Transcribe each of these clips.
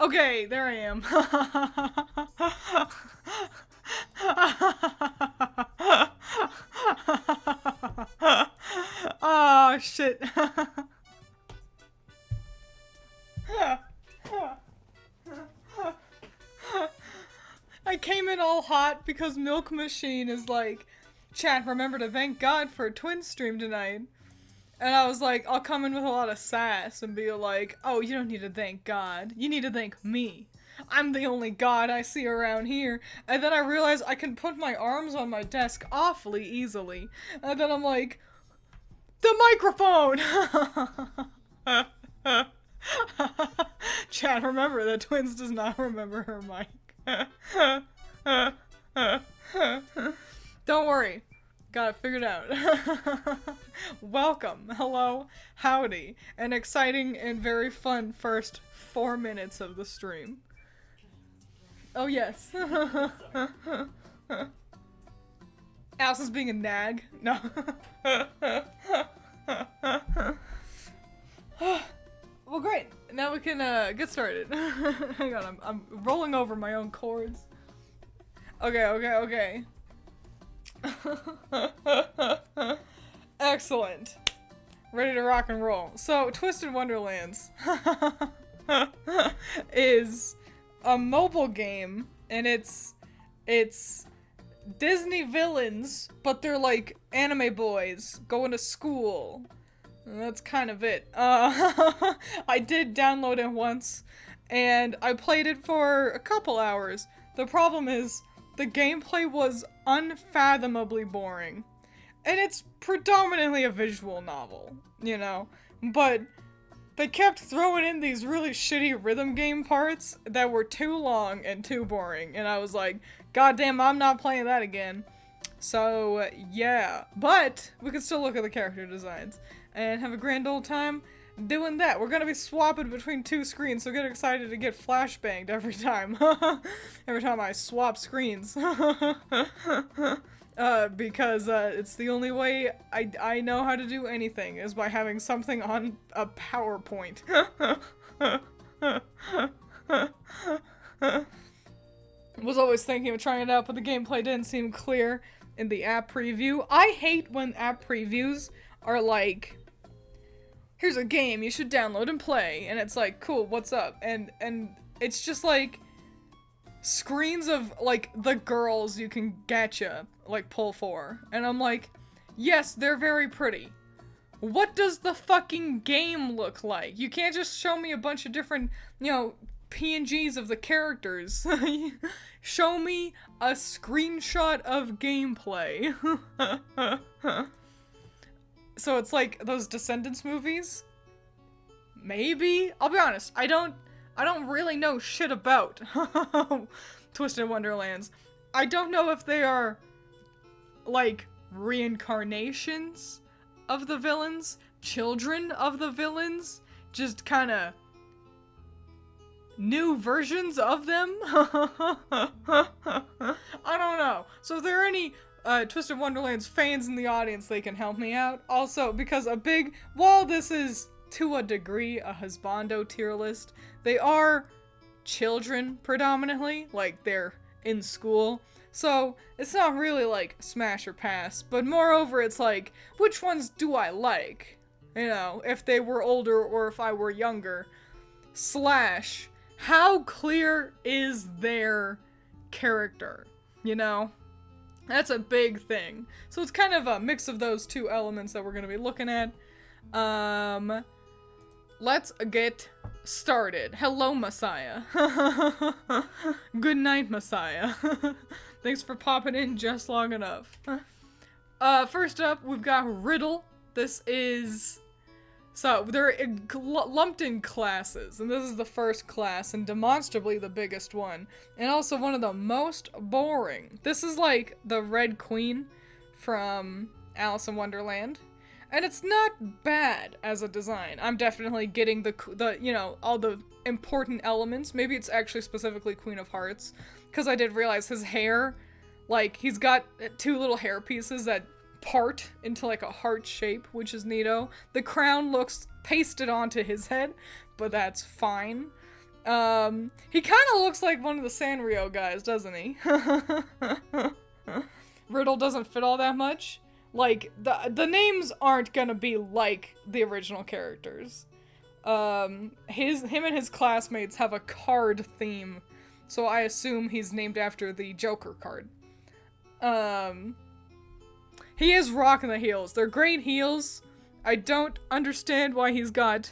Okay, there I am. Oh, shit. I came in all hot because Milk Machine is like, chat, remember to thank God for a Twiins stream tonight. And I was like, I'll come in with a lot of sass and be like, oh, you don't need to thank God. You need to thank me. I'm the only God I see around here. And then I realized I can put my arms on my desk awfully easily. And then I'm like, the microphone! Chat, remember that Twiins does not remember her mic. Don't worry. Got it figured out. Welcome, hello, howdy, an exciting and very fun first 4 minutes of the stream. Oh yes. Alice is being a nag. No. Well, great. Now we can get started. Hang on, I'm rolling over my own chords. Okay. Excellent. Ready to rock and roll. So, Twisted Wonderlands is a mobile game, and it's Disney villains, but they're like anime boys going to school. And that's kind of it. I did download it once, and I played it for a couple hours. The problem is, the gameplay was unfathomably boring. And it's predominantly a visual novel, you know? But they kept throwing in these really shitty rhythm game parts that were too long and too boring. And I was like, goddamn, I'm not playing that again. So, yeah. But we can still look at the character designs and have a grand old time doing that. We're gonna be swapping between two screens, so get excited to get flashbanged every time. Every time I swap screens. Because it's the only way I know how to do anything, is by having something on a PowerPoint. Was always thinking of trying it out, but the gameplay didn't seem clear in the app preview. I hate when app previews are like, here's a game you should download and play, and it's like, cool, what's up? And it's just like screens of like the girls you can getcha, like pull for, and I'm like, yes, they're very pretty. What does the fucking game look like? You can't just show me a bunch of different, you know, PNGs of the characters. Show me a screenshot of gameplay. So it's like those Descendants movies? Maybe? I'll be honest, I don't really know shit about Twisted Wonderlands. I don't know if they are, like, reincarnations of the villains, children of the villains, just kinda new versions of them. I don't know. So if there are any Twisted Wonderlands fans in the audience, they can help me out. Also, because while this is to a degree a husbando tier list, they are children predominantly, like they're in school. So it's not really like smash or pass, but moreover it's like, which ones do I like? You know, if they were older or if I were younger. Slash, how clear is their character? You know? That's a big thing. So it's kind of a mix of those two elements that we're going to be looking at. Let's get started. Hello, Messiah. Good night, Messiah. Thanks for popping in just long enough. First up, we've got Riddle. This is... So, they're lumped in classes, and this is the first class, and demonstrably the biggest one, and also one of the most boring. This is like the Red Queen from Alice in Wonderland, and it's not bad as a design. I'm definitely getting the you know, all the important elements. Maybe it's actually specifically Queen of Hearts, because I did realize his hair, like, he's got two little hair pieces that part into like a heart shape, which is neato. The crown looks pasted onto his head, but that's fine. He kind of looks like one of the Sanrio guys, doesn't he? Riddle doesn't fit all that much. Like, the names aren't gonna be like the original characters. Him and his classmates have a card theme, so I assume he's named after the Joker card. He is rocking the heels. They're great heels. I don't understand why he's got...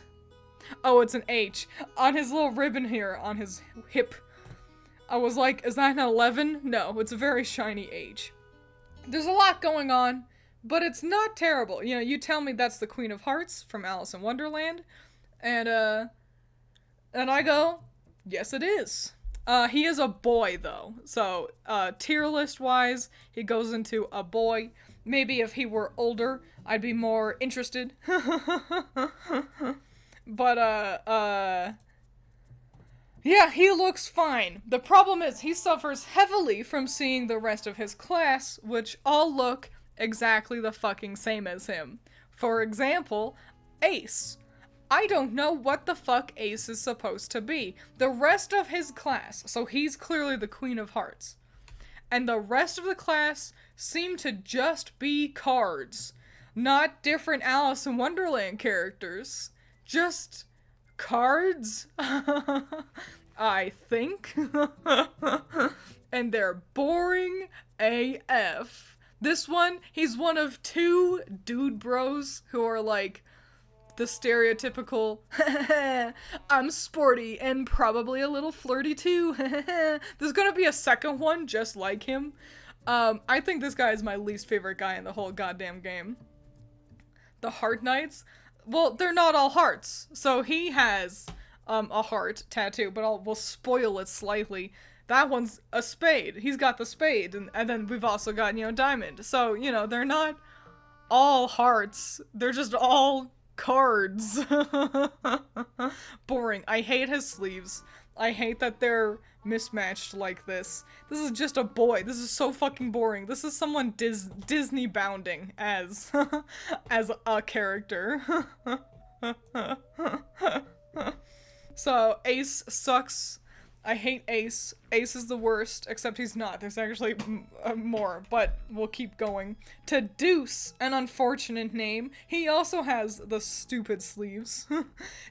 Oh, it's an H. On his little ribbon here, on his hip. I was like, is that an 11? No, it's a very shiny H. There's a lot going on, but it's not terrible. You know, you tell me that's the Queen of Hearts from Alice in Wonderland, and I go, yes it is. He is a boy, though, so, tier list-wise, he goes into a boy. Maybe if he were older, I'd be more interested. But, yeah, he looks fine. The problem is he suffers heavily from seeing the rest of his class, which all look exactly the fucking same as him. For example, Ace. I don't know what the fuck Ace is supposed to be. The rest of his class, so he's clearly the Queen of Hearts, and the rest of the class seem to just be cards. Not different Alice in Wonderland characters. Just cards, I think. And they're boring AF. This one, he's one of two dude bros who are like the stereotypical, I'm sporty and probably a little flirty too. There's gonna be a second one just like him. I think this guy is my least favorite guy in the whole goddamn game. The Heart Knights. Well, they're not all hearts, so he has, a heart tattoo, but we'll spoil it slightly. That one's a spade. He's got the spade, and then we've also got, you know, diamond. So, you know, they're not all hearts. They're just all cards. Boring. I hate his sleeves. I hate that they're mismatched like this. This is just a boy. This is so fucking boring. This is someone Disney bounding as as a character. So Ace sucks. I hate Ace. Ace is the worst, except he's not. There's actually more, but we'll keep going. To Deuce, an unfortunate name. He also has the stupid sleeves.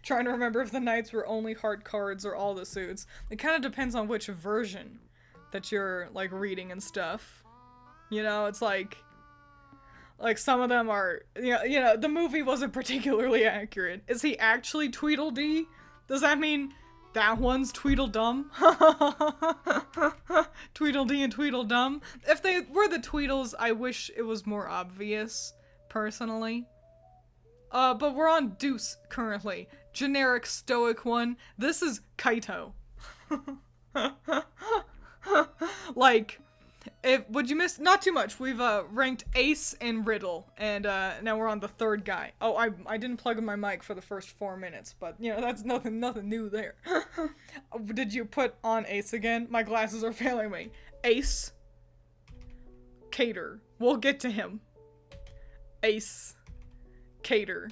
Trying to remember if the knights were only heart cards or all the suits. It kind of depends on which version that you're, like, reading and stuff. You know, it's like some of them are, you know, the movie wasn't particularly accurate. Is he actually Tweedledee? Does that mean that one's Tweedledum? Tweedledee and Tweedledum? If they were the Tweedles, I wish it was more obvious, personally. But we're on Deuce currently. Generic stoic one. This is Kaito. Like, would you miss? Not too much. We've ranked Ace and Riddle, and now we're on the third guy. Oh, I didn't plug in my mic for the first 4 minutes, but you know that's nothing new there. Did you put on Ace again? My glasses are failing me. Ace. Cater. We'll get to him. Ace. Cater.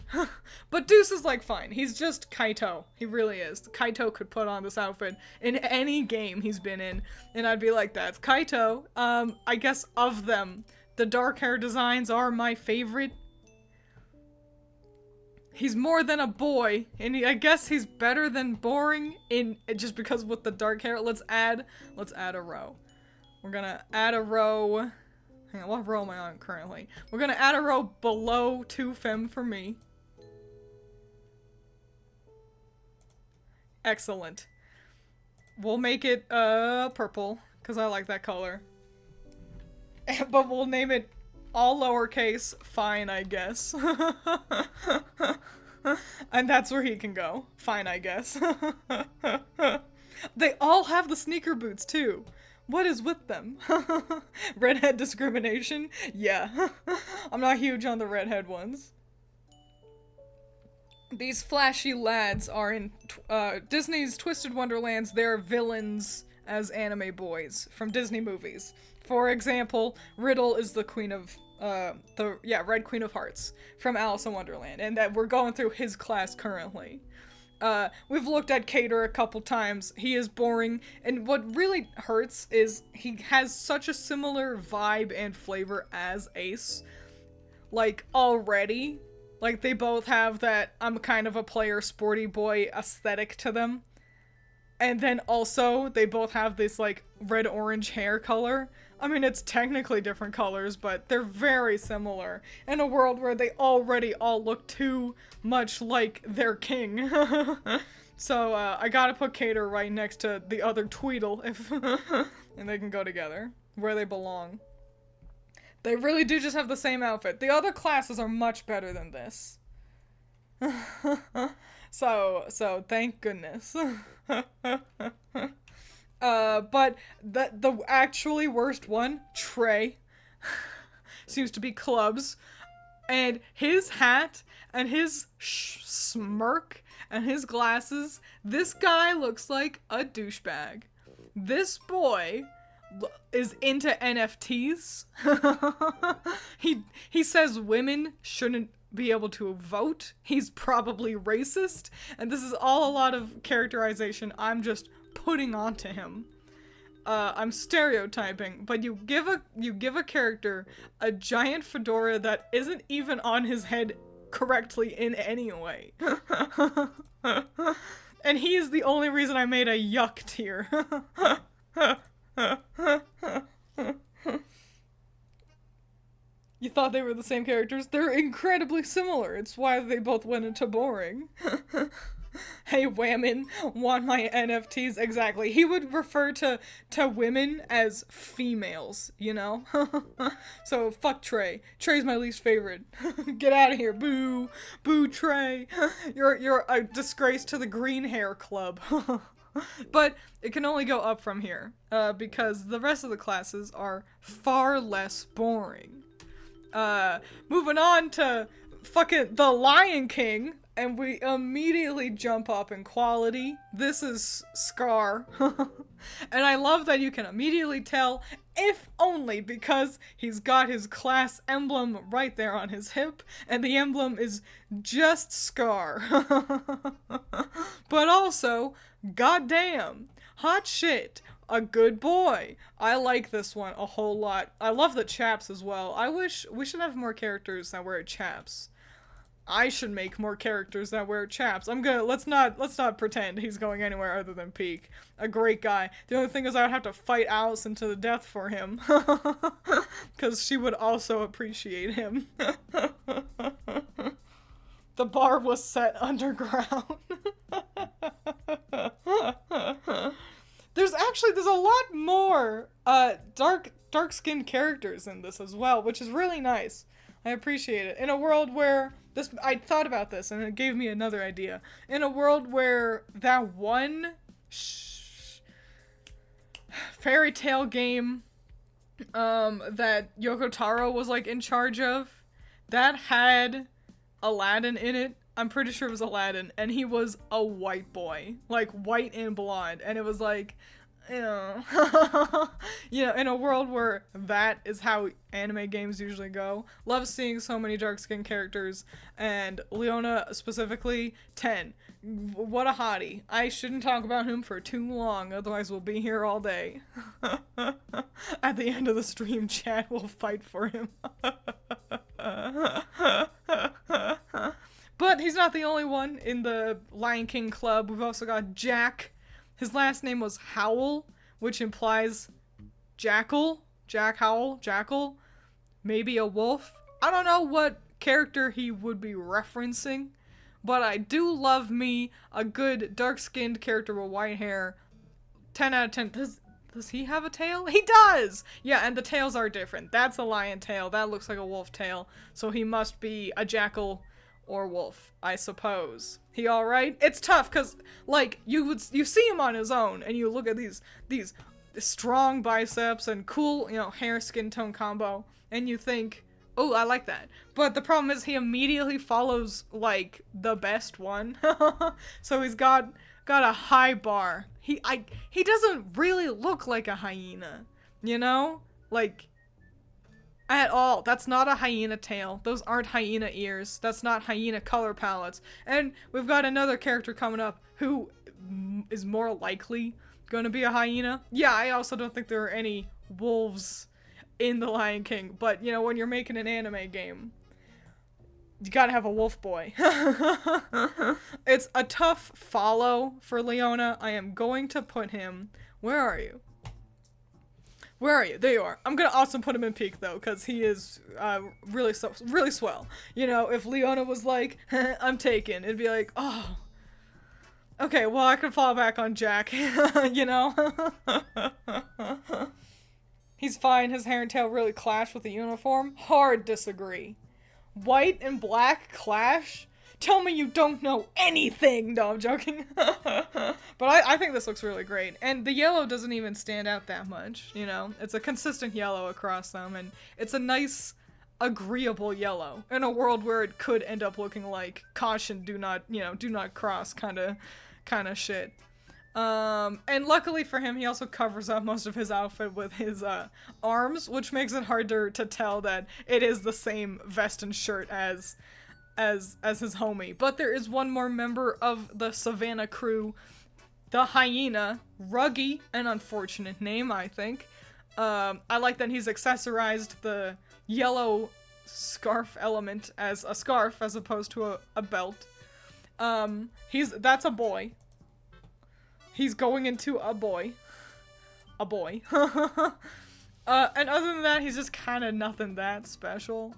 But Deuce is like fine. He's just Kaito. He really is. Kaito could put on this outfit in any game he's been in, and I'd be like, that's Kaito. I guess of them, the dark hair designs are my favorite. He's more than a boy, and I guess he's better than boring in just because with the dark hair. Let's add a row. We're gonna add a row. Hang on, what row am I on currently? We're gonna add a row below 2 femme for me. Excellent. We'll make it, purple, because I like that color. But we'll name it all lowercase, fine, I guess. And that's where he can go. Fine, I guess. They all have the sneaker boots, too. What is with them? Redhead discrimination? Yeah. I'm not huge on the redhead ones. These flashy lads are in Disney's Twisted Wonderlands. They're villains as anime boys from Disney movies. For example, Riddle is the queen of, Red Queen of Hearts from Alice in Wonderland, and that we're going through his class currently. We've looked at Cater a couple times. He is boring, and what really hurts is he has such a similar vibe and flavor as Ace. Like, already. Like, they both have that I'm kind of a player sporty boy aesthetic to them. And then also, they both have this, like, red-orange hair color. I mean, it's technically different colors, but they're very similar. In a world where they already all look too much like their king. So, I gotta put Cater right next to the other Tweedle, if and they can go together, where they belong. They really do just have the same outfit. The other classes are much better than this. So thank goodness. But the actually worst one, Trey, seems to be Clubs. And his hat and his smirk and his glasses, this guy looks like a douchebag. This boy is into NFTs. He says women shouldn't be able to vote. He's probably racist, and this is all a lot of characterization I'm just putting onto him. I'm stereotyping, but you give a character a giant fedora that isn't even on his head correctly in any way. And he is the only reason I made a yuck tier. You thought they were the same characters? They're incredibly similar. It's why they both went into boring. Hey, women, want my NFTs? Exactly. He would refer to women as females, you know? So, fuck Trey. Trey's my least favorite. Get out of here. Boo. Boo, Trey. You're a disgrace to the green hair club. But it can only go up from here, because the rest of the classes are far less boring. Moving on to fucking The Lion King, and we immediately jump up in quality. This is Scar. And I love that you can immediately tell, if only because he's got his class emblem right there on his hip, and the emblem is just Scar. But also, goddamn, hot shit. A good boy. I like this one a whole lot. I love the chaps as well. I wish we should have more characters that wear chaps. I should make more characters that wear chaps. Let's not pretend he's going anywhere other than Peak. A great guy. The only thing is I would have to fight Allison to the death for him. Because she would also appreciate him. The bar was set underground. There's a lot more dark-skinned characters in this as well, which is really nice. I appreciate it. In a world where I thought about this and it gave me another idea. In a world where that one fairy tale game that Yoko Taro was like in charge of, that had Aladdin in it. I'm pretty sure it was Aladdin, and he was a white boy, like white and blonde, and it was like, you know, in a world where that is how anime games usually go. Love seeing so many dark-skinned characters, and Leona specifically, 10. What a hottie. I shouldn't talk about him for too long, otherwise we'll be here all day. At the end of the stream, chat will fight for him. But he's not the only one in the Lion King club. We've also got Jack. His last name was Howl, which implies jackal. Jack Howl, jackal. Maybe a wolf. I don't know what character he would be referencing, but I do love me a good dark-skinned character with white hair. 10 out of 10. Does he have a tail? He does! Yeah, and the tails are different. That's a lion tail. That looks like a wolf tail. So he must be a jackal or wolf, I suppose. He alright? It's tough, because, like, you see him on his own, and you look at these strong biceps and cool, hair skin tone combo, and you think, oh, I like that. But the problem is he immediately follows, like, the best one. So he's got a high bar. He doesn't really look like a hyena, Like, At all. That's not a hyena tail. Those aren't hyena ears. That's not hyena color palettes. And we've got another character coming up who is more likely going to be a hyena. Yeah, I also don't think there are any wolves in The Lion King. But, you know, when you're making an anime game, you gotta have a wolf boy. It's a tough follow for Leona. I am going to put him... Where are you? Where are you? There you are. I'm gonna also put him in peak though, because he is really swell. You know, if Leona was like, I'm taken, it'd be like, oh, okay, well I can fall back on Jack. You know? He's fine. His hair and tail really clash with the uniform. Hard disagree. White and black clash? Tell me you don't know anything! No, I'm joking. But I think this looks really great. And the yellow doesn't even stand out that much, you know? It's a consistent yellow across them, and it's a nice, agreeable yellow in a world where it could end up looking like caution, do not, you know, do not cross kind of shit. And luckily for him, he also covers up most of his outfit with his arms, which makes it harder to tell that it is the same vest and shirt as his homie. But there is one more member of the Savannah crew, the hyena, Ruggy, an unfortunate name, I think. I like that he's accessorized the yellow scarf element as a scarf as opposed to a belt. That's a boy. He's going into a boy. A boy. And other than that, he's just kind of nothing that special.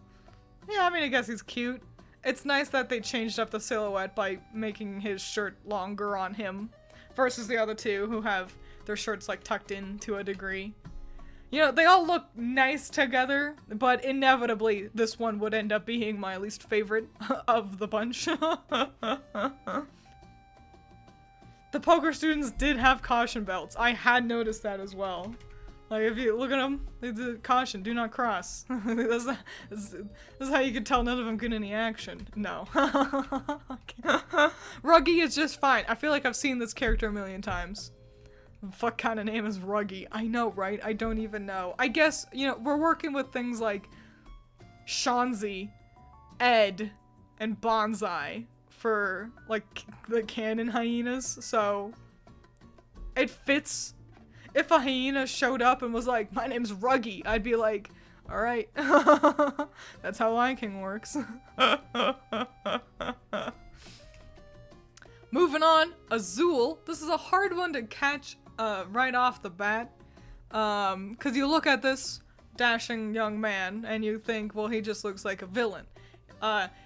Yeah, I mean, I guess he's cute. It's nice that they changed up the silhouette by making his shirt longer on him versus the other two who have their shirts like tucked in to a degree. You know, they all look nice together, but inevitably this one would end up being my least favorite of the bunch. The poker students did have caution belts. I had noticed that as well. Like, if you look at them, they did caution, do not cross. This is how you can tell none of them get any action. No. Ruggy is just fine. I feel like I've seen this character a million times. Fuck kind of name is Ruggy? I know, right? I don't even know. I guess, you know, we're working with things like Shanzi, Ed, and Bonsai for, like, the canon hyenas, so it fits. If a hyena showed up and was like, my name's Ruggy, I'd be like, alright. That's how Lion King works. Moving on, Azul. This is a hard one to catch right off the bat. Because you look at this dashing young man and you think, well, he just looks like a villain.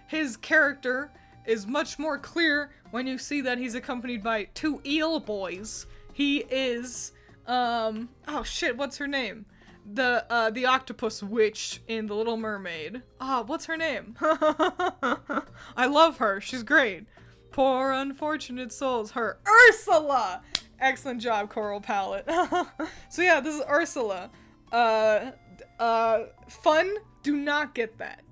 His character is much more clear when you see that he's accompanied by two eel boys. He is... oh shit, what's her name? The octopus witch in The Little Mermaid. What's her name? I love her, she's great. Poor unfortunate souls, her. Ursula! Excellent job, Coral Palette. So yeah, this is Ursula. Fun, do not get that.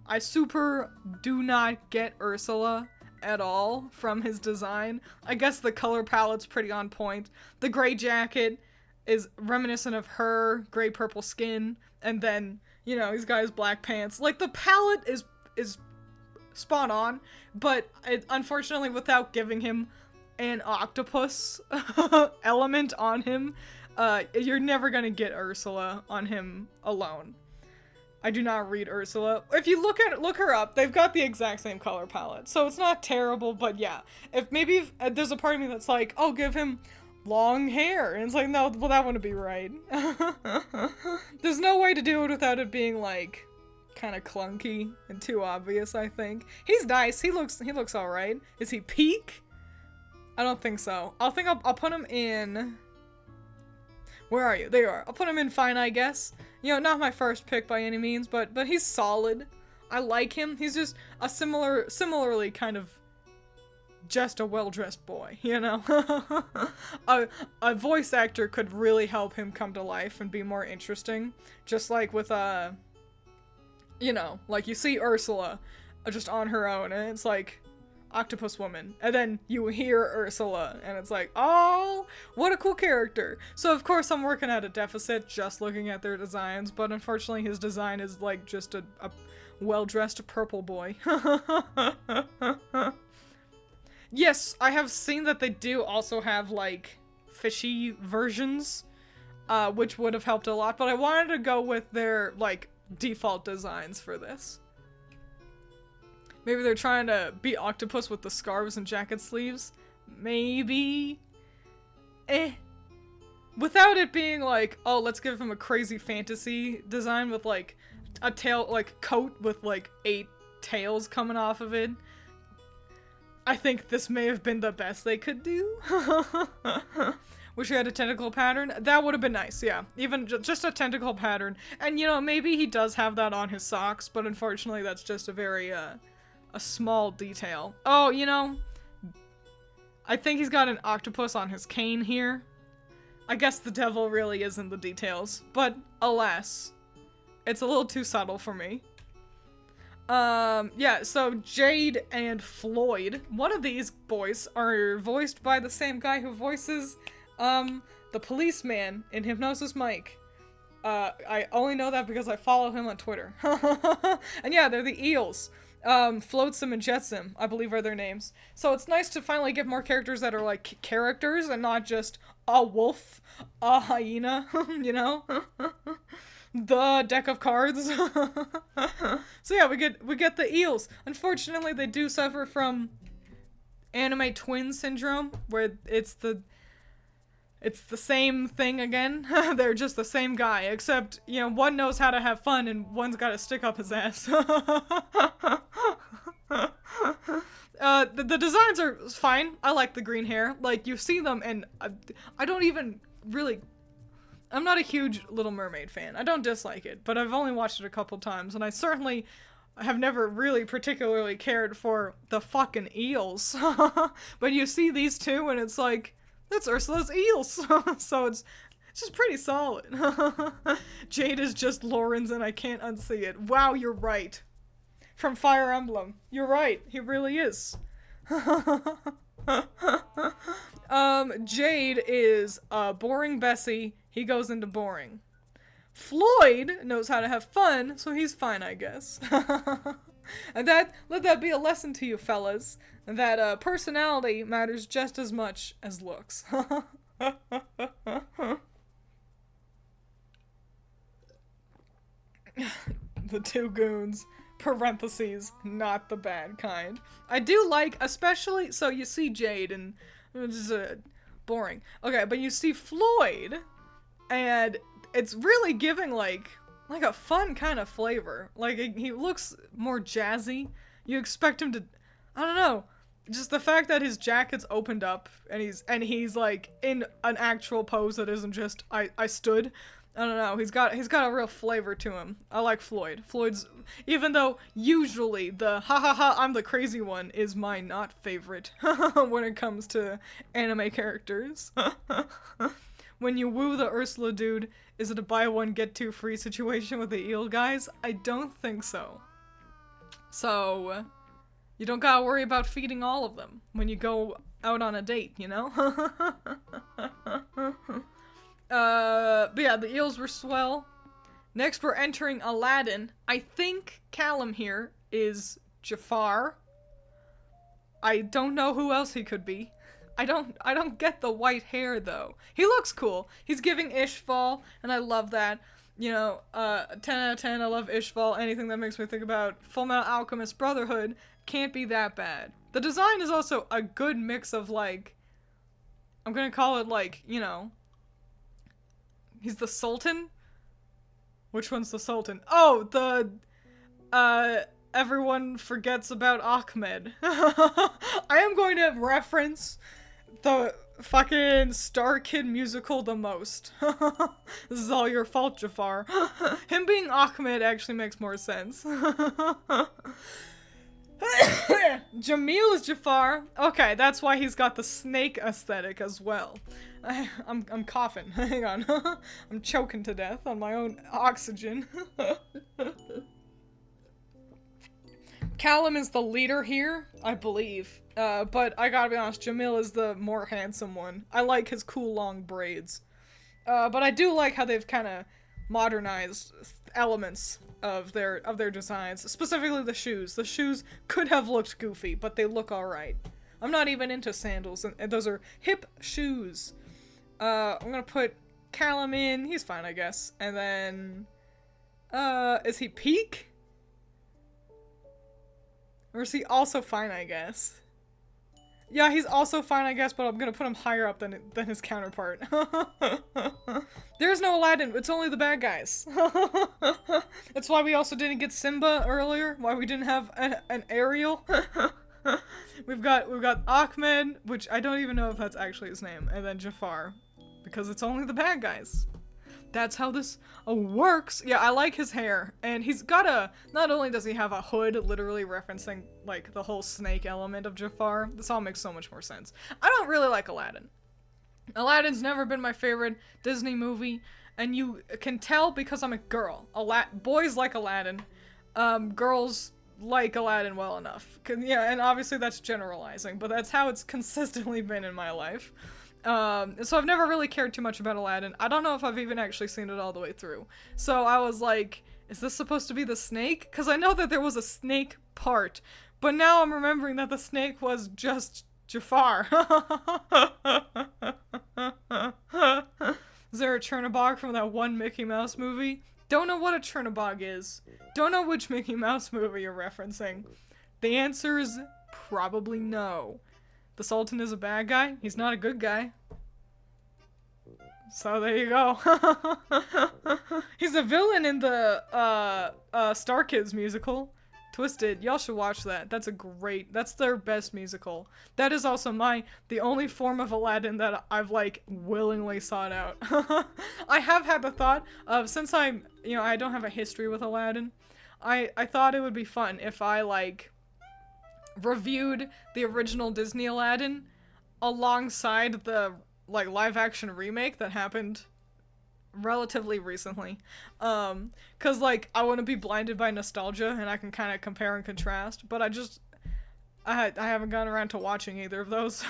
I super do not get Ursula at all from his design. I guess the color palette's pretty on point. The gray jacket is reminiscent of her, gray purple skin, and then, you know, he's got his black pants. Like, the palette is spot on, but unfortunately without giving him an octopus element on him, you're never gonna get Ursula on him alone. I do not read Ursula. If you look her up, they've got the exact same color palette, so it's not terrible, but yeah. If maybe there's a part of me that's like, oh, give him long hair, and it's like, no, well, that wouldn't be right. There's no way to do it without it being, like, kind of clunky and too obvious, I think. He's nice. He looks alright. Is he peak? I don't think so. I'll put him in... Where are you? There you are. I'll put him in fine, I guess. You know, not my first pick by any means, but he's solid. I like him. He's just a similarly kind of just a well-dressed boy, you know? A voice actor could really help him come to life and be more interesting. Just like with, you know, like you see Ursula just on her own, and it's like, octopus woman. And then you hear Ursula, and it's like, oh, what a cool character. So of course I'm working at a deficit just looking at their designs, but unfortunately his design is like just a well-dressed purple boy. Yes, I have seen that they do also have like fishy versions, which would have helped a lot, but I wanted to go with their like default designs for this. Maybe they're trying to be octopus with the scarves and jacket sleeves. Maybe. Without it being like, oh, let's give him a crazy fantasy design with like a tail, like coat with like 8 tails coming off of it. I think this may have been the best they could do. Wish we had a tentacle pattern. That would have been nice, yeah. Even just a tentacle pattern. And you know, maybe he does have that on his socks, but unfortunately that's just a very, a small detail. Oh, you know, I think he's got an octopus on his cane here. I guess the devil really is in the details, but alas, it's a little too subtle for me. Yeah, so Jade and Floyd, one of these boys are voiced by the same guy who voices, the policeman in Hypnosis Mike. I only know that because I follow him on Twitter. And yeah, they're the eels. Floatsome and Jetsam, I believe are their names. So it's nice to finally get more characters that are like characters and not just a wolf, a hyena, you know? The deck of cards. So yeah, we get the eels. Unfortunately, they do suffer from anime twin syndrome, where it's the same thing again. They're just the same guy, except, you know, one knows how to have fun and one's got to stick up his ass. The designs are fine. I like the green hair. Like, you see them and I don't even really... I'm not a huge Little Mermaid fan. I don't dislike it, but I've only watched it a couple times, and I certainly have never really particularly cared for the fucking eels. But you see these two, and it's like, that's Ursula's eels. So it's just pretty solid. Jade is just Lauren's, and I can't unsee it. Wow, you're right. From Fire Emblem. You're right. He really is. Jade is boring Bessie. He goes into boring. Floyd knows how to have fun, so he's fine, I guess. And let that be a lesson to you fellas, that personality matters just as much as looks. The two goons. Parentheses, not the bad kind. I do like, especially, so you see Jade and it's boring. Okay, but you see Floyd, and it's really giving like a fun kind of flavor. Like, he looks more jazzy. You expect him to, I don't know, just the fact that his jacket's opened up and he's like in an actual pose that isn't just I stood. I don't know, he's got a real flavor to him. I like Floyd. Floyd's, even though usually the ha ha ha I'm the crazy one is my not favorite when it comes to anime characters. When you woo the Ursula dude, is it a buy one get two free situation with the eel guys? I don't think so. So, you don't gotta worry about feeding all of them when you go out on a date, you know? But yeah, the eels were swell. Next we're entering Aladdin. I think Callum here is Jafar. I don't know who else he could be. I don't get the white hair though. He looks cool. He's giving Ishval, and I love that. You know, 10 out of 10, I love Ishval. Anything that makes me think about Fullmetal Alchemist Brotherhood can't be that bad. The design is also a good mix of like, I'm gonna call it like, you know, he's the Sultan? Which one's the Sultan? Oh, everyone forgets about Ahmed. I am going to reference the fucking Star Kid musical the most. This is all your fault, Jafar. Him being Ahmed actually makes more sense. Jamil is Jafar. Okay, that's why he's got the snake aesthetic as well. I'm coughing. Hang on. I'm choking to death on my own oxygen. Callum is the leader here, I believe. But I gotta be honest, Jamil is the more handsome one. I like his cool long braids. But I do like how they've kind of modernized elements of their designs, specifically the shoes. The shoes could have looked goofy, but they look alright. I'm not even into sandals, and those are hip shoes. I'm gonna put Callum in. He's fine, I guess. And then, is he peak? Or is he also fine, I guess? Yeah, he's also fine, I guess, but I'm gonna put him higher up than his counterpart. There's no Aladdin, it's only the bad guys. That's why we also didn't get Simba earlier, why we didn't have an Ariel. We've got Ahmed, which I don't even know if that's actually his name, and then Jafar, because it's only the bad guys. That's how this works. Yeah, I like his hair. And he's got not only does he have a hood, literally referencing, like, the whole snake element of Jafar. This all makes so much more sense. I don't really like Aladdin. Aladdin's never been my favorite Disney movie. And you can tell because I'm a girl. Boys like Aladdin. Girls like Aladdin well enough. Yeah, and obviously that's generalizing. But that's how it's consistently been in my life. So I've never really cared too much about Aladdin. I don't know if I've even actually seen it all the way through. So I was like, is this supposed to be the snake? Because I know that there was a snake part, but now I'm remembering that the snake was just Jafar. Is there a Chernabog from that one Mickey Mouse movie? Don't know what a Chernabog is. Don't know which Mickey Mouse movie you're referencing. The answer is probably no. The Sultan is a bad guy. He's not a good guy. So there you go. He's a villain in the Star Kids musical. Twisted. Y'all should watch that. That's their best musical. That is also the only form of Aladdin that I've, like, willingly sought out. I have had the thought of, since I don't have a history with Aladdin, I thought it would be fun if I, like, reviewed the original Disney Aladdin alongside the, like, live-action remake that happened relatively recently. Cause, like, I wouldn't be blinded by nostalgia and I can kind of compare and contrast, but I haven't gotten around to watching either of those.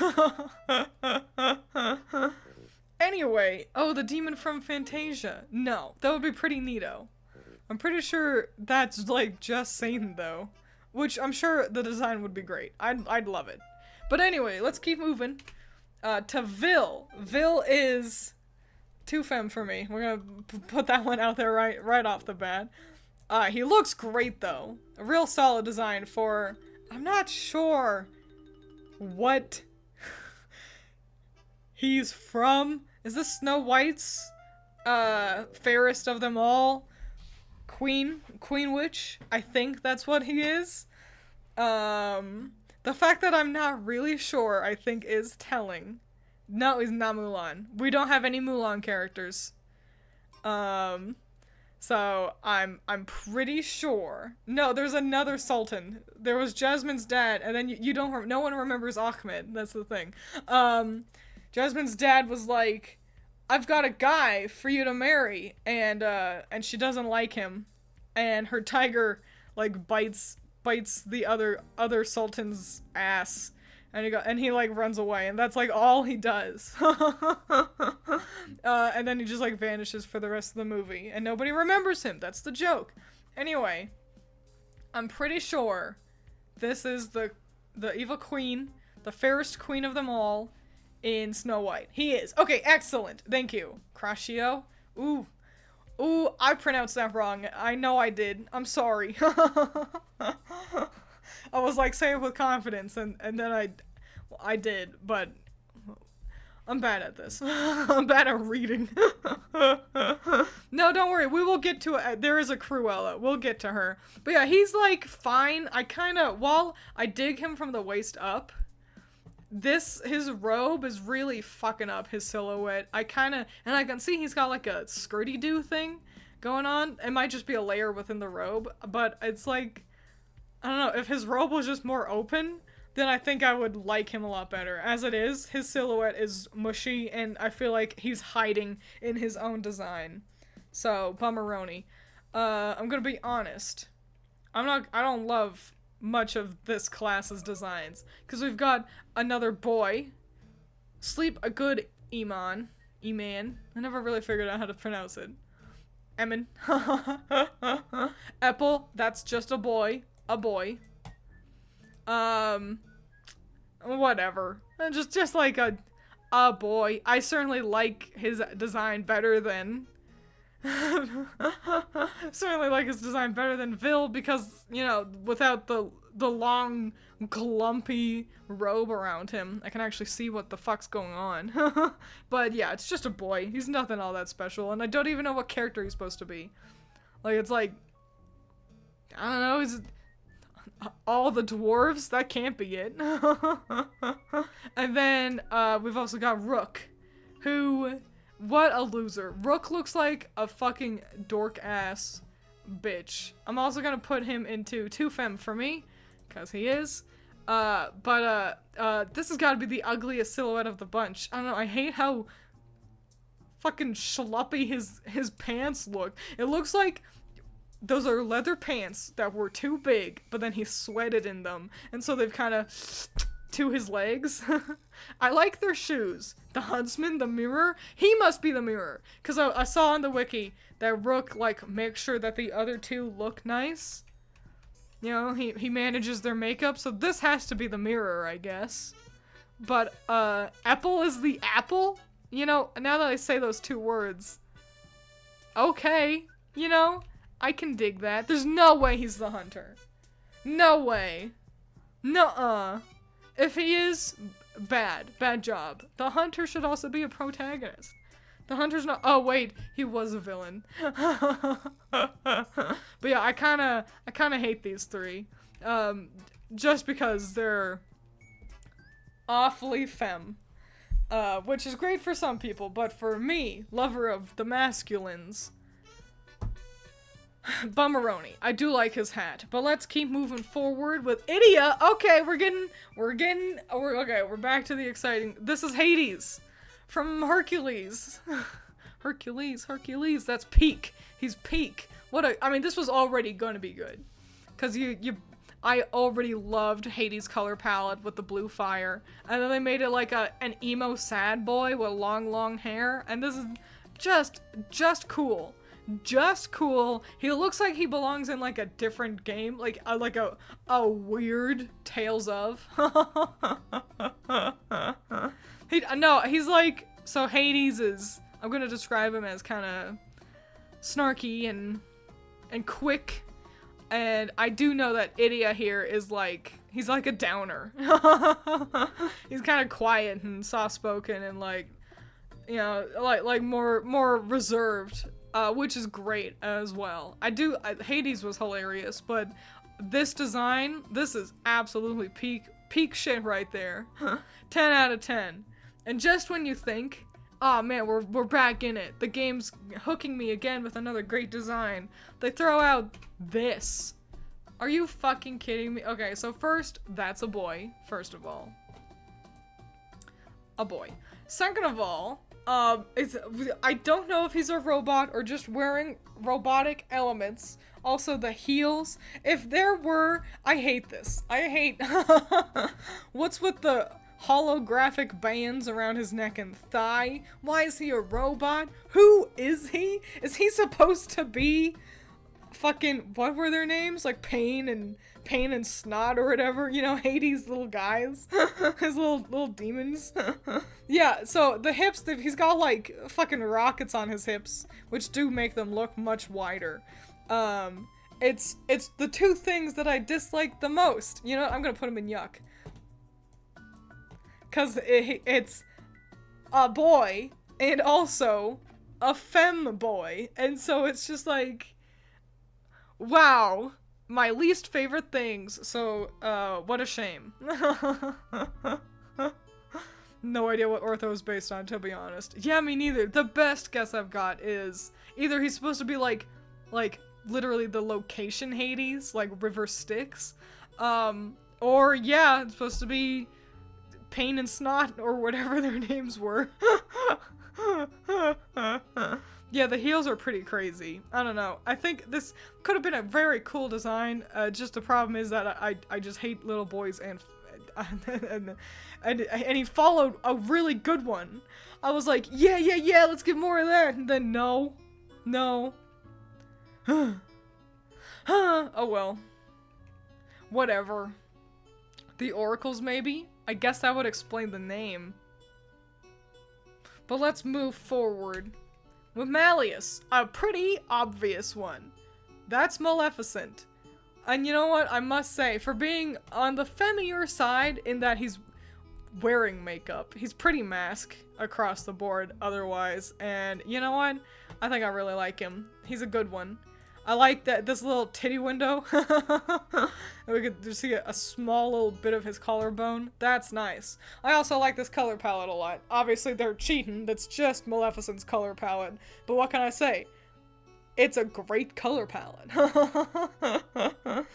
Anyway, the demon from Fantasia. No, that would be pretty neato. I'm pretty sure that's, like, just Satan, though. Which I'm sure the design would be great. I'd love it. But anyway, let's keep moving. To Vil. Vil is too femme for me. We're gonna put that one out there right off the bat. He looks great though. A real solid design for, I'm not sure what he's from. Is this Snow White's fairest of them all? Queen Witch? I think that's what he is. The fact that I'm not really sure, I think, is telling. No, he's not Mulan. We don't have any Mulan characters. So I'm pretty sure. No, there's another Sultan. There was Jasmine's dad, and then no one remembers Ahmed. That's the thing. Jasmine's dad was like, I've got a guy for you to marry, and she doesn't like him, and her tiger, like, bites the other sultan's ass, and he like runs away, and that's like all he does. And then he just like vanishes for the rest of the movie, and nobody remembers him. That's the joke. Anyway, I'm pretty sure this is the evil queen, the fairest queen of them all, in Snow White. He is. Okay, excellent. Thank you. Cratchio? Ooh, I pronounced that wrong. I know I did. I'm sorry. I was like saying it with confidence, and then I did, but I'm bad at this. I'm bad at reading. No, don't worry. We will get to it. There is a Cruella. We'll get to her. But yeah, he's like fine. While I dig him from the waist up, his robe is really fucking up his silhouette. And I can see he's got like a skirty-doo thing going on. It might just be a layer within the robe, but it's like, I don't know, if his robe was just more open, then I think I would like him a lot better. As it is, his silhouette is mushy, and I feel like he's hiding in his own design. So, bummeroni. I'm gonna be honest. I don't love much of this class's designs. Because we've got another boy. Sleep a good Eman. Eman. I never really figured out how to pronounce it. Emin. Apple, that's just a boy. A boy. Whatever. Just like a boy. I certainly like his design better than certainly like his design better than Vil because, you know, without the long clumpy robe around him, I can actually see what the fuck's going on. But yeah, it's just a boy. He's nothing all that special, and I don't even know what character he's supposed to be. Like, it's like, I don't know, he's all the dwarves? That can't be it. And then, we've also got Rook, who, what a loser. Rook looks like a fucking dork-ass bitch. I'm also gonna put him into 2 femme for me, because he is. This has gotta be the ugliest silhouette of the bunch. I don't know, I hate how fucking schluppy his pants look. It looks like those are leather pants that were too big, but then he sweated in them, and so they've kind of to his legs. I like their shoes. The huntsman, the mirror, he must be the mirror, because I saw on the wiki that Rook, like, makes sure that the other 2 look nice. You know, he manages their makeup, so this has to be the mirror, I guess. But, Apple is the apple? You know, now that I say those 2 words. Okay, you know, I can dig that. There's no way he's the hunter. No way. Nuh-uh. If he is, bad job. The hunter should also be a protagonist. The hunter's not- oh wait, he was a villain. But yeah, I kinda hate these 3. Just because they're awfully femme. Which is great for some people, but for me, lover of the masculines, Bummeroni. I do like his hat, but let's keep moving forward with Idia. Okay, we're back to the exciting. This is Hades from Hercules. Hercules, that's peak. He's peak. I mean, this was already gonna be good. Cause I already loved Hades' color palette with the blue fire. And then they made it like an emo sad boy with long hair. And this is just cool. Just cool. He looks like he belongs in like a different game, like a weird Tales of. He's like, so Hades is, I'm gonna describe him as kind of snarky and quick, and I do know that Idia here is like, he's like a downer. He's kind of quiet and soft-spoken and like, you know, like more reserved. Which is great as well. Hades was hilarious, but this design, this is absolutely peak shit right there. 10 out of 10. And just when you think, oh man, we're back in it, the game's hooking me again with another great design, they throw out this. Are you fucking kidding me? Okay, so first, that's a boy, first of all. A boy. Second of all, I don't know if he's a robot or just wearing robotic elements. Also, the heels. If there were, I hate this. I hate what's with the holographic bands around his neck and thigh? Why is he a robot? Who is he? Is he supposed to be fucking, what were their names? Like Pain and Snot or whatever, you know, Hades' little guys. His little demons. Yeah, so the hips, he's got like fucking rockets on his hips, which do make them look much wider. It's the 2 things that I dislike the most. You know what? I'm gonna put him in yuck. Cause it's a boy and also a femme boy, and so it's just like, wow, my least favorite things, so, what a shame. No idea what Ortho is based on, to be honest. Yeah, me neither. The best guess I've got is either he's supposed to be like, literally the location Hades, like River Styx, or yeah, it's supposed to be Pain and Snot, or whatever their names were. Yeah, the heels are pretty crazy. I don't know. I think this could have been a very cool design. Just the problem is that I just hate little boys and he followed a really good one. I was like, yeah, let's get more of that. And then no. Oh well. Whatever. The oracles, maybe? I guess that would explain the name. But let's move forward. With Malleus, a pretty obvious one. That's Maleficent. And you know what? I must say, for being on the femmier side in that he's wearing makeup, he's pretty mask across the board otherwise. And you know what? I think I really like him. He's a good one. I like that this little titty window. We could just see a small little bit of his collarbone. That's nice. I also like this color palette a lot. Obviously they're cheating. That's just Maleficent's color palette. But what can I say? It's a great color palette. And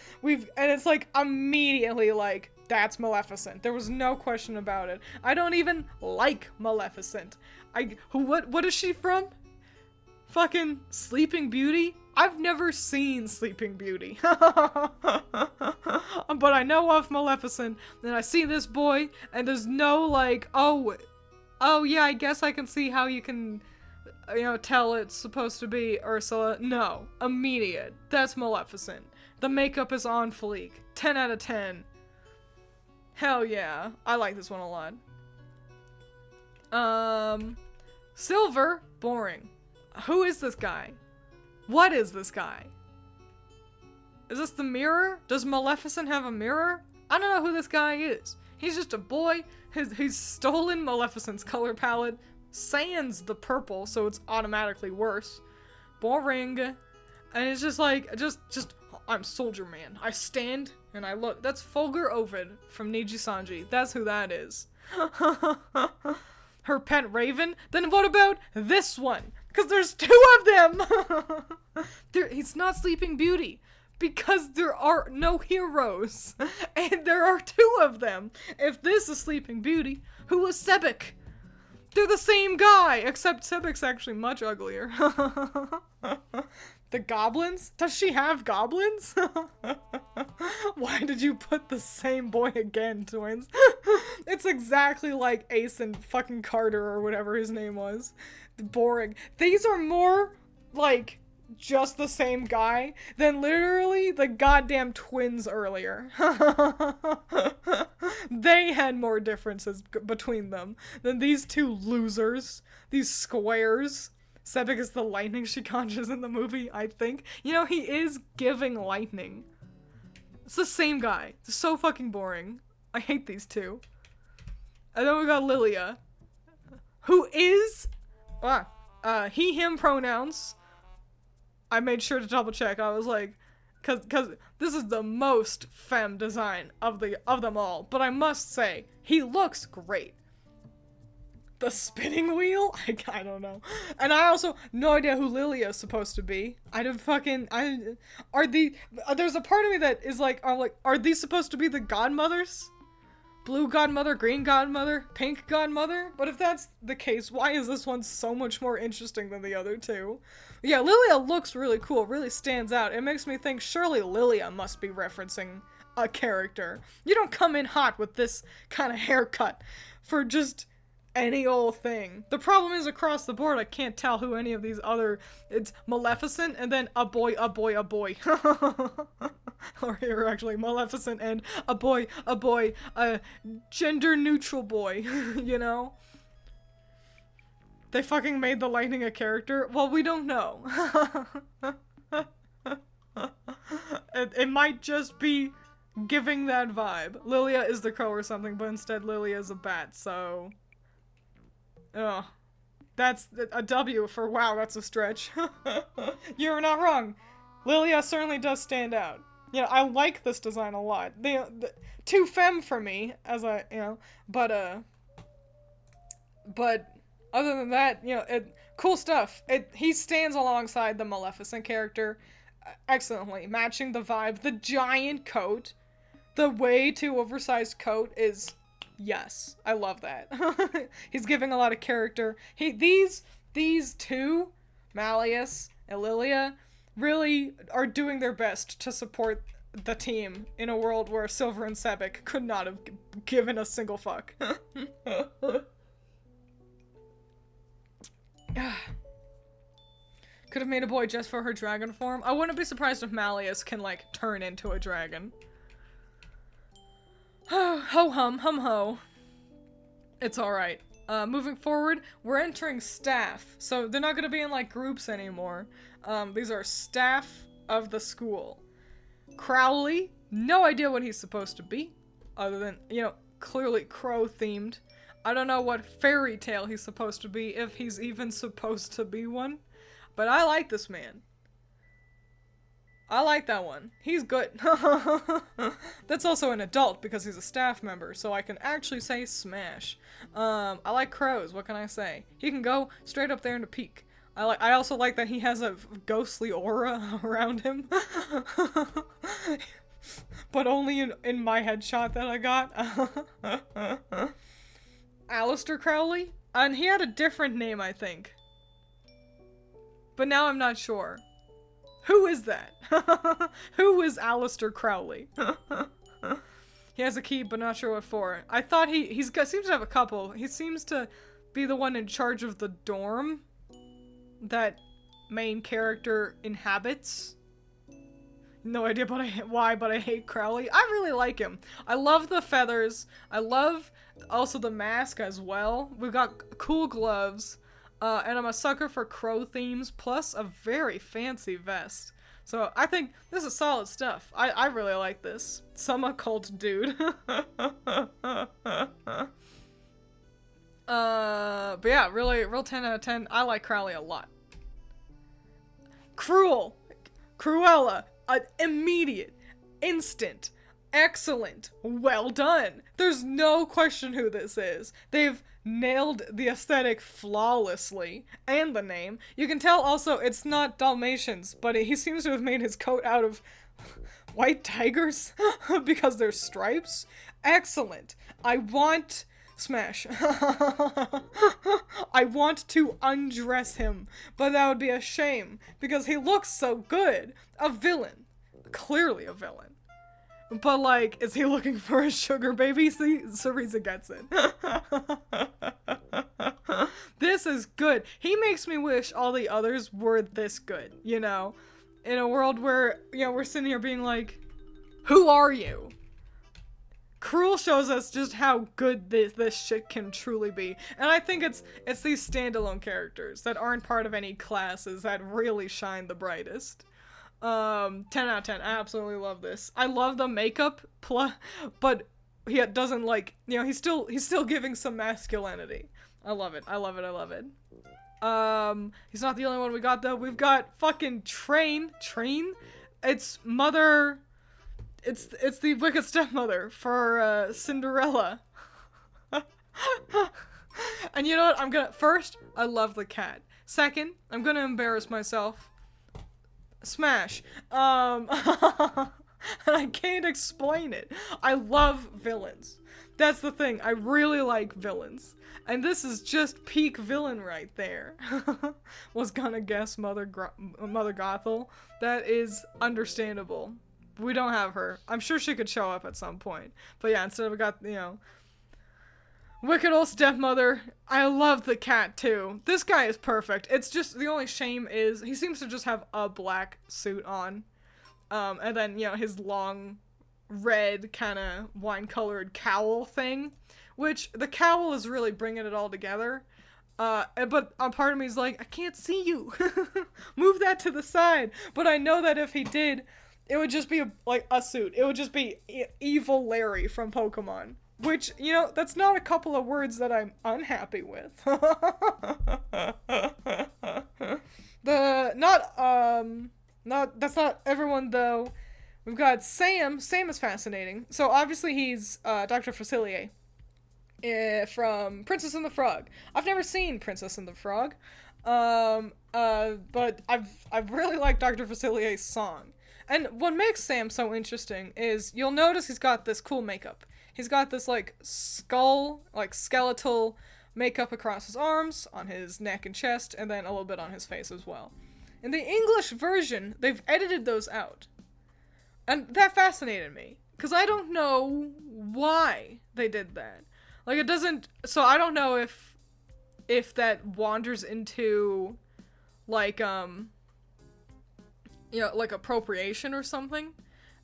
it's like immediately like, that's Maleficent. There was no question about it. I don't even like Maleficent. What is she from? Fucking Sleeping Beauty? I've never seen Sleeping Beauty. But I know of Maleficent, and I see this boy, and there's no like, oh yeah, I guess I can see how you can, tell it's supposed to be Ursula. No. Immediate. That's Maleficent. The makeup is on fleek. 10 out of 10. Hell yeah. I like this one a lot. Silver, boring. Who is this guy? What is this guy? Is this the mirror? Does Maleficent have a mirror? I don't know who this guy is. He's just a boy. He's stolen Maleficent's color palette, sans the purple, so it's automatically worse. Boring. And it's just like, I'm Soldier Man. I stand and I look. That's Fulgur Ovid from Niji Sanji. That's who that is. Her pet Raven? Then what about this one? Because there's two of them! He's not Sleeping Beauty. Because there are no heroes. And there are two of them. If this is Sleeping Beauty, who is Sebek? They're the same guy, except Sebek's actually much uglier. The goblins? Does she have goblins? Why did you put the same boy again, Twiins? It's exactly like Ace and fucking Carter or whatever his name was. Boring. These are more like just the same guy than literally the goddamn twins earlier. They had more differences between them than these two losers. These squares. Sebek is the lightning she conjures in the movie, I think. He is giving lightning. It's the same guy. It's so fucking boring. I hate these two. And then we got Lilia, who is he, him pronouns. I made sure to double check. I was like, cause this is the most femme design of them all. But I must say, he looks great. The spinning wheel? I don't know. And I also, no idea who Lilia is supposed to be. There's a part of me that is like, are these supposed to be the godmothers? Blue godmother, green godmother, pink godmother? But if that's the case, why is this one so much more interesting than the other two? Yeah, Lilia looks really cool, really stands out. It makes me think surely Lilia must be referencing a character. You don't come in hot with this kind of haircut for just any old thing. The problem is across the board I can't tell who any of these other, it's Maleficent and then a boy. Or here actually Maleficent and a boy, a gender neutral boy, They fucking made the lightning a character? Well, we don't know. It might just be giving that vibe. Lilia is the crow or something, but instead Lilia is a bat, so ugh. That's a W for wow, that's a stretch. You're not wrong. Lilia certainly does stand out. I like this design a lot. Too femme for me, as but other than that, cool stuff. He stands alongside the Maleficent character excellently, matching the vibe. The giant coat, the way too oversized coat is, yes, I love that. He's giving a lot of character. These two Malleus, and Lilia really are doing their best to support the team in a world where Silver and Sebek could not have given a single fuck. Could have made a boy just for her dragon form. I wouldn't be surprised if Malleus can, like, turn into a dragon. Ho hum, hum ho. It's alright. Moving forward, we're entering staff. So they're not gonna be in, like, groups anymore. These are staff of the school. Crowley, no idea what he's supposed to be. Other than, you know, clearly crow-themed. I don't know what fairy tale he's supposed to be, if he's even supposed to be one. But I like this man. I like that one. He's good. That's also an adult because he's a staff member, so I can actually say smash. I like crows, what can I say? He can go straight up there into peak. I also like that he has a ghostly aura around him. But only in my headshot that I got. Alistair Crowley? And he had a different name, I think. But now I'm not sure. Who is that? Who is Alistair Crowley? He has a key, but not sure what for. I thought seems to have a couple. He seems to be the one in charge of the dorm that main character inhabits. No idea why, but I hate Crowley. I really like him. I love the feathers. I love also the mask as well. We've got cool gloves. And I'm a sucker for crow themes, plus a very fancy vest. So I think this is solid stuff. I really like this. Some occult dude. But yeah, really, real 10 out of 10. I like Crowley a lot. Cruella, immediate, instant, excellent, well done. There's no question who this is. They've nailed the aesthetic flawlessly, and the name. You can tell also it's not Dalmatians, but he seems to have made his coat out of white tigers because they're stripes. Excellent. I want smash. I want to undress him, but that would be a shame because he looks so good. A villain. Clearly a villain. But, like, is he looking for a sugar baby? See, Cereza gets it. This is good. He makes me wish all the others were this good, you know? In a world where, you know, we're sitting here being like, who are you? Cruel shows us just how good this shit can truly be. And I think it's these standalone characters that aren't part of any classes that really shine the brightest. 10 out of 10. I absolutely love this. I love the makeup, but he doesn't, like, you know, he's still giving some masculinity. I love it. I love it. I love it. He's not the only one we got, though. We've got fucking Train. It's mother. It's the wicked stepmother for, Cinderella. And you know what? First, I love the cat. Second, I'm gonna embarrass myself. Smash. And I can't explain it. I love villains. That's the thing. I really like villains. And this is just peak villain right there. Was gonna guess Mother Gothel. That is understandable. We don't have her. I'm sure she could show up at some point. But yeah, instead we got, you know, wicked old stepmother. I love the cat too. This guy is perfect. It's just, the only shame is he seems to just have a black suit on. And then, you know, his long red kind of wine-colored cowl thing. Which, the cowl is really bringing it all together. But a part of me is like, I can't see you. Move that to the side. But I know that if he did, it would just be like a suit. It would just be Evil Larry from Pokemon. Which, you know, that's not a couple of words that I'm unhappy with. That's not everyone, though. We've got Sam. Sam is fascinating. So, obviously, he's, Dr. Facilier. From Princess and the Frog. I've never seen Princess and the Frog. But I've really liked Dr. Facilier's song. And what makes Sam so interesting is, you'll notice he's got this cool makeup. He's got this, like, skull, like, skeletal, makeup across his arms, on his neck and chest, and then a little bit on his face as well. In the English version, they've edited those out. And that fascinated me, because I don't know why they did that. Like, it doesn't, so I don't know if that wanders into, like, like appropriation or something.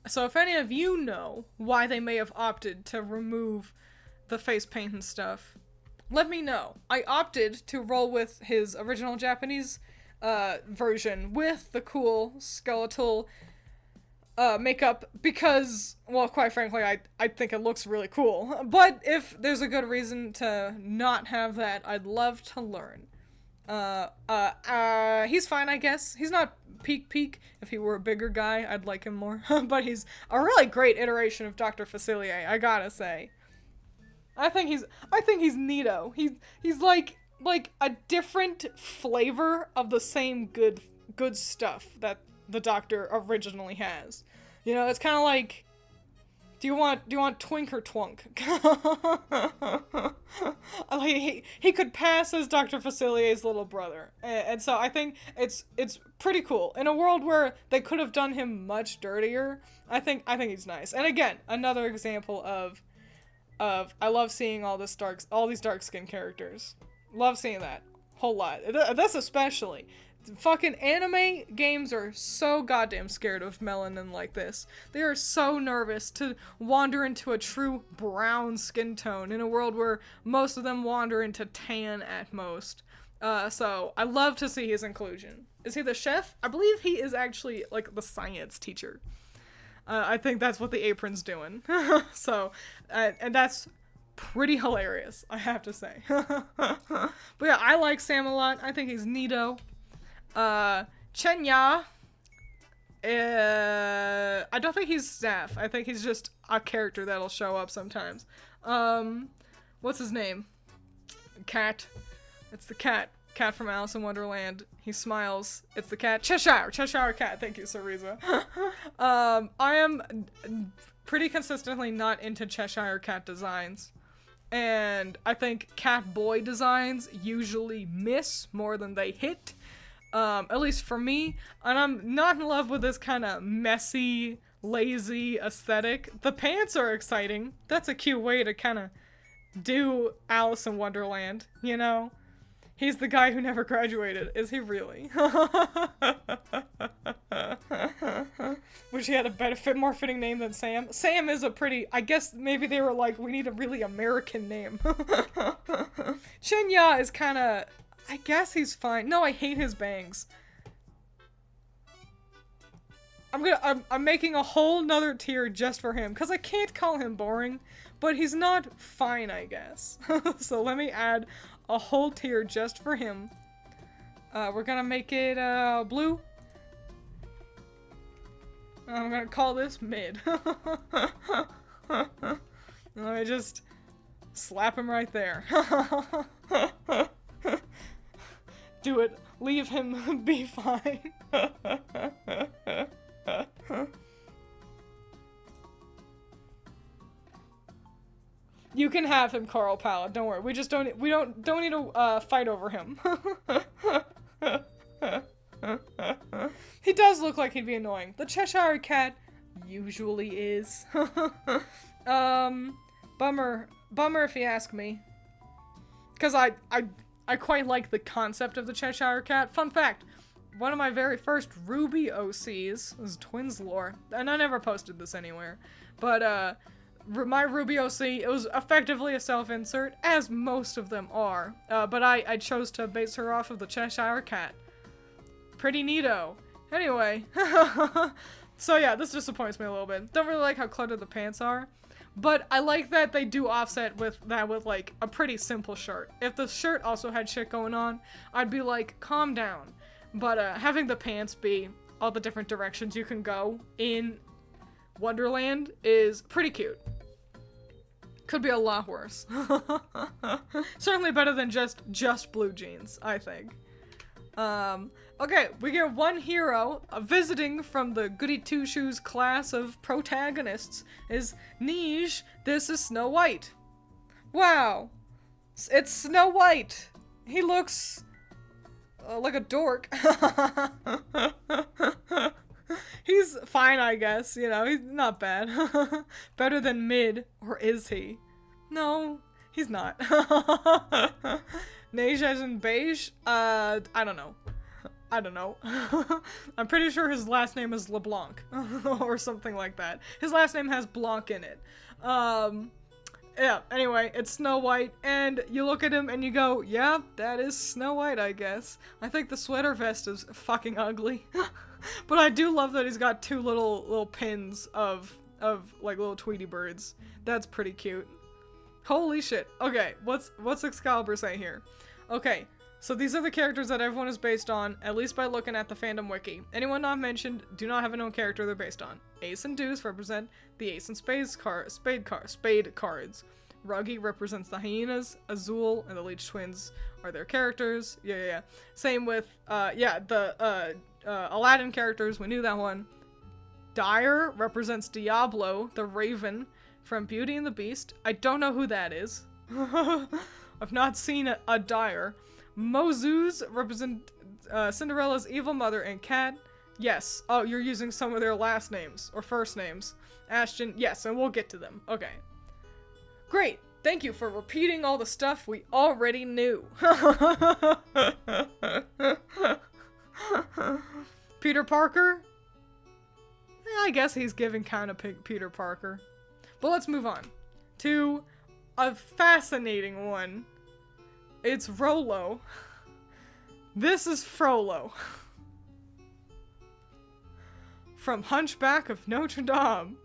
So if any of you know why they may have opted to remove the face paint and stuff, let me know. I opted to roll with his original Japanese version with the cool skeletal makeup because, well, quite frankly, I think it looks really cool. But if there's a good reason to not have that, I'd love to learn. He's fine, I guess. He's not peak. If he were a bigger guy, I'd like him more. But he's a really great iteration of Dr. Facilier, I gotta say. I think he's neato. He's like a different flavor of the same good stuff that the Doctor originally has. You know, it's kind of like, do you want Twink or Twunk? he could pass as Dr. Facilier's little brother, and so I think it's pretty cool in a world where they could have done him much dirtier. I think he's nice, and again, another example of I love seeing all these dark skinned characters. Love seeing that whole lot. This especially. Fucking anime games are so goddamn scared of melanin like this. They are so nervous to wander into a true brown skin tone in a world where most of them wander into tan at most. So I love to see his inclusion. Is he the chef? I believe he is actually like the science teacher. I think that's what the apron's doing. So, and that's pretty hilarious, I have to say. But yeah, I like Sam a lot. I think he's neato. Chenya, I don't think he's staff. I think he's just a character that'll show up sometimes. What's his name? Cat. It's the cat. Cat from Alice in Wonderland. He smiles. It's the cat. Cheshire Cat. Thank you, Cereza. I am pretty consistently not into Cheshire Cat designs. And I think cat boy designs usually miss more than they hit. At least for me, and I'm not in love with this kind of messy, lazy aesthetic. The pants are exciting. That's a cute way to kind of do Alice in Wonderland, you know? He's the guy who never graduated. Is he really? Wish he had a more fitting name than Sam. Sam is a pretty, I guess maybe they were like, we need a really American name. Chenya is kind of, I guess he's fine. No, I hate his bangs. I'm making a whole nother tier just for him, because I can't call him boring, but he's not fine, I guess. So let me add a whole tier just for him. We're gonna make it, blue. I'm gonna call this mid. Let me just slap him right there. Do it. Leave him be fine. You can have him, Carl Pallet. Don't worry. We don't need to fight over him. He does look like he'd be annoying. The Cheshire Cat usually is. Bummer if you ask me. Because I quite like the concept of the Cheshire Cat. Fun fact, one of my very first Ruby OCs was Twiins lore, and I never posted this anywhere, but my Ruby OC, it was effectively a self-insert, as most of them are, but I chose to base her off of the Cheshire Cat. Pretty neato. Anyway, so yeah, this disappoints me a little bit. Don't really like how cluttered the pants are. But I like that they do offset with that with, like, a pretty simple shirt. If the shirt also had shit going on, I'd be like, calm down. But having the pants be all the different directions you can go in Wonderland is pretty cute. Could be a lot worse. Certainly better than just blue jeans, I think. Okay, we get one hero visiting from the Goody Two-Shoes class of protagonists is Nij. This is Snow White. Wow. It's Snow White. He looks like a dork. He's fine, I guess. You know, he's not bad. Better than mid, or is he? No, he's not. Neige as in beige? I don't know. I don't know. I'm pretty sure his last name is LeBlanc or something like that. His last name has Blanc in it. Yeah, anyway, it's Snow White, and you look at him and you go, yeah, that is Snow White, I guess. I think the sweater vest is fucking ugly. But I do love that he's got two little pins of like little Tweety birds. That's pretty cute. Holy shit. Okay, what's Excalibur say here? Okay, so these are the characters that everyone is based on, at least by looking at the fandom wiki. Anyone not mentioned do not have a known character they're based on. Ace and Deuce represent the Ace and Spade cards. Ruggy represents the hyenas. Azul and the Leech Twins are their characters. Yeah. Same with, the Aladdin characters, we knew that one. Dire represents Diablo, the Raven, from Beauty and the Beast. I don't know who that is. I've not seen a Dire. Mozus represent Cinderella's evil mother and cat. Yes. Oh, you're using some of their last names, or first names. Ashton, yes, and we'll get to them. Okay. Great. Thank you for repeating all the stuff we already knew. Peter Parker? I guess he's giving kind of Peter Parker. But let's move on to a fascinating one. It's Rollo. This is Frollo. From Hunchback of Notre Dame.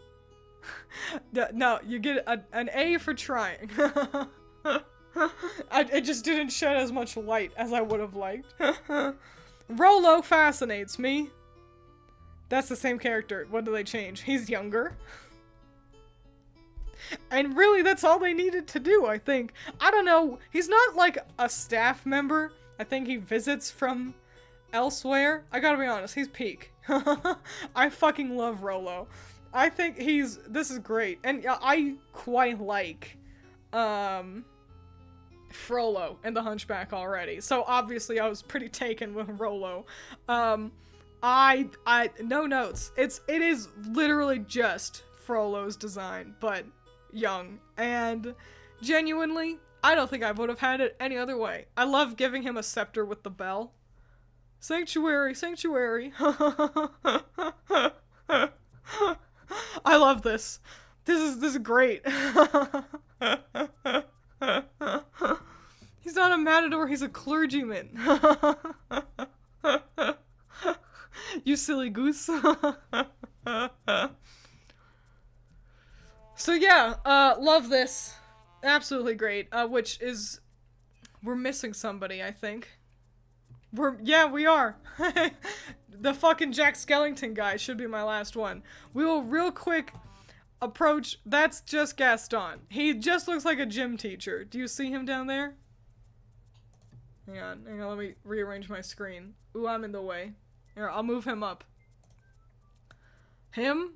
No, you get an A for trying. It just didn't shed as much light as I would have liked. Rollo fascinates me. That's the same character. What do they change? He's younger. And really, that's all they needed to do, I think. I don't know. He's not like a staff member. I think he visits from elsewhere. I gotta be honest, he's peak. I fucking love Rollo. I think this is great. And I quite like, Frollo and the Hunchback already. So obviously I was pretty taken with Rollo. No notes. It is literally just Frollo's design, but young. And genuinely, I don't think I would have had it any other way. I love giving him a scepter with the bell. Sanctuary, sanctuary. I love this. This is great. He's not a matador, he's a clergyman. You silly goose. So yeah, love this. Absolutely great. Which is... We're missing somebody, I think. We are. The fucking Jack Skellington guy should be my last one. We will real quick approach... That's just Gaston. He just looks like a gym teacher. Do you see him down there? Hang on, let me rearrange my screen. Ooh, I'm in the way. Here, I'll move him up. Him?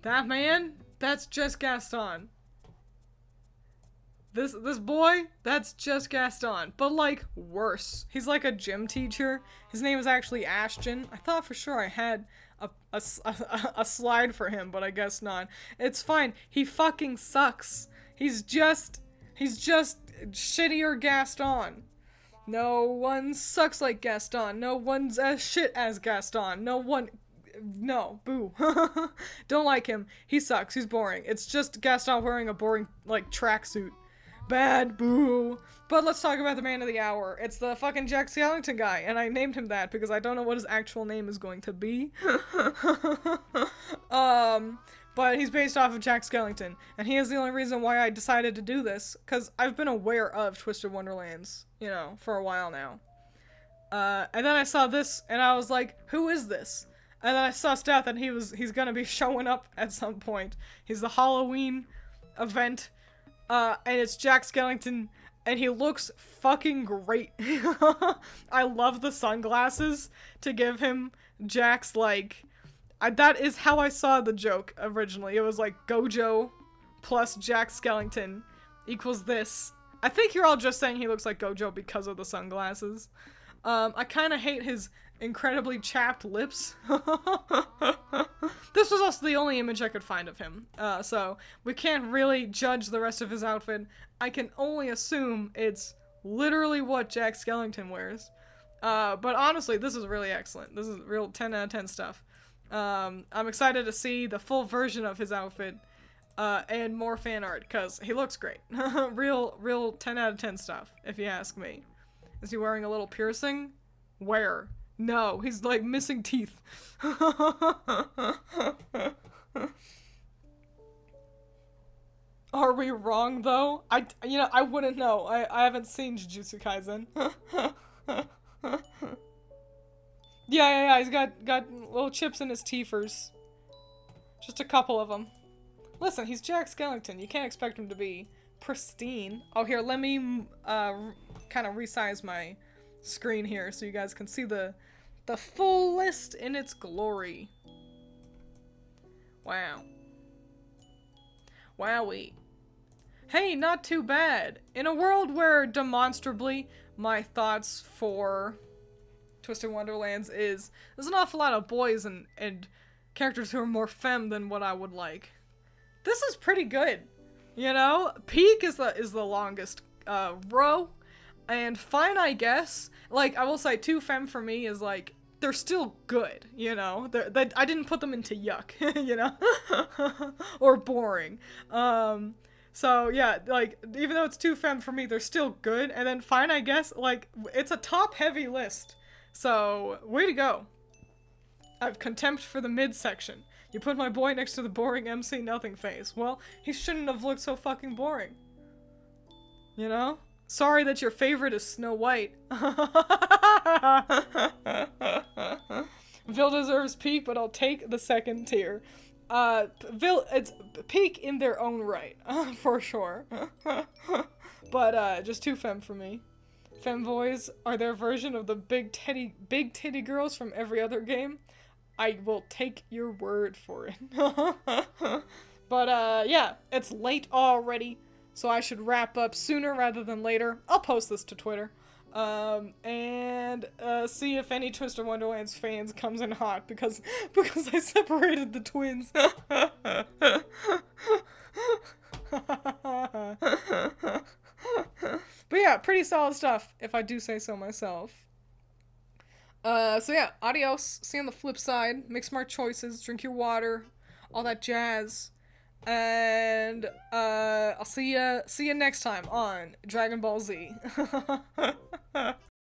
That man? That's just Gaston. This boy? That's just Gaston. But, like, worse. He's like a gym teacher. His name is actually Ashton. I thought for sure I had a slide for him, but I guess not. It's fine. He fucking sucks. He's just shittier Gaston. No one sucks like Gaston. No one's as shit as Gaston. No, boo. Don't like him. He sucks. He's boring. It's just Gaston wearing a boring, like, tracksuit. Bad, boo. But let's talk about the man of the hour. It's the fucking Jack Skellington guy, and I named him that because I don't know what his actual name is going to be. But he's based off of Jack Skellington, and he is the only reason why I decided to do this, because I've been aware of Twisted Wonderlands, you know, for a while now. And then I saw this, and I was like, who is this? And then I sussed out that he's gonna be showing up at some point. He's the Halloween event, and it's Jack Skellington, and he looks fucking great. I love the sunglasses to give him Jack's, like... that is how I saw the joke originally. It was like Gojo plus Jack Skellington equals this. I think you're all just saying he looks like Gojo because of the sunglasses. I kind of hate his incredibly chapped lips. This was also the only image I could find of him. So we can't really judge the rest of his outfit. I can only assume it's literally what Jack Skellington wears. But honestly, this is really excellent. This is real 10 out of 10 stuff. I'm excited to see the full version of his outfit, and more fan art, because he looks great. real 10 out of 10 stuff, if you ask me. Is he wearing a little piercing? Where? No, he's like missing teeth. Are we wrong though? I wouldn't know. I haven't seen Jujutsu Kaisen. Yeah, he's got little chips in his teethers. Just a couple of them. Listen, he's Jack Skellington. You can't expect him to be pristine. Oh, here, let me kind of resize my screen here so you guys can see the full list in its glory. Wow. Wowee. Hey, not too bad. In a world where demonstrably my thoughts for Twisted Wonderlands is there's an awful lot of boys and characters who are more femme than what I would like. This is pretty good, you know? Peak is the longest row, and fine, I guess. Like, I will say, too femme for me is like, they're still good, you know? I didn't put them into yuck, you know? Or boring. So, yeah, like, even though it's too femme for me, they're still good, and then fine, I guess, like, it's a top-heavy list. So, way to go. I have contempt for the midsection. You put my boy next to the boring MC nothing face. Well, he shouldn't have looked so fucking boring. You know? Sorry that your favorite is Snow White. Vil deserves Peak, but I'll take the second tier. Vil, it's Peak in their own right, for sure. But, just too femme for me. Femboys are their version of the big titty girls from every other game. I will take your word for it. But, yeah, it's late already, so I should wrap up sooner rather than later. I'll post this to Twitter. And see if any Twisted Wonderlands fans comes in hot because I separated the twins. But yeah, pretty solid stuff, if I do say so myself. So yeah, adios. See you on the flip side. Make smart choices. Drink your water. All that jazz. And I'll see ya next time on Dragon Ball Z.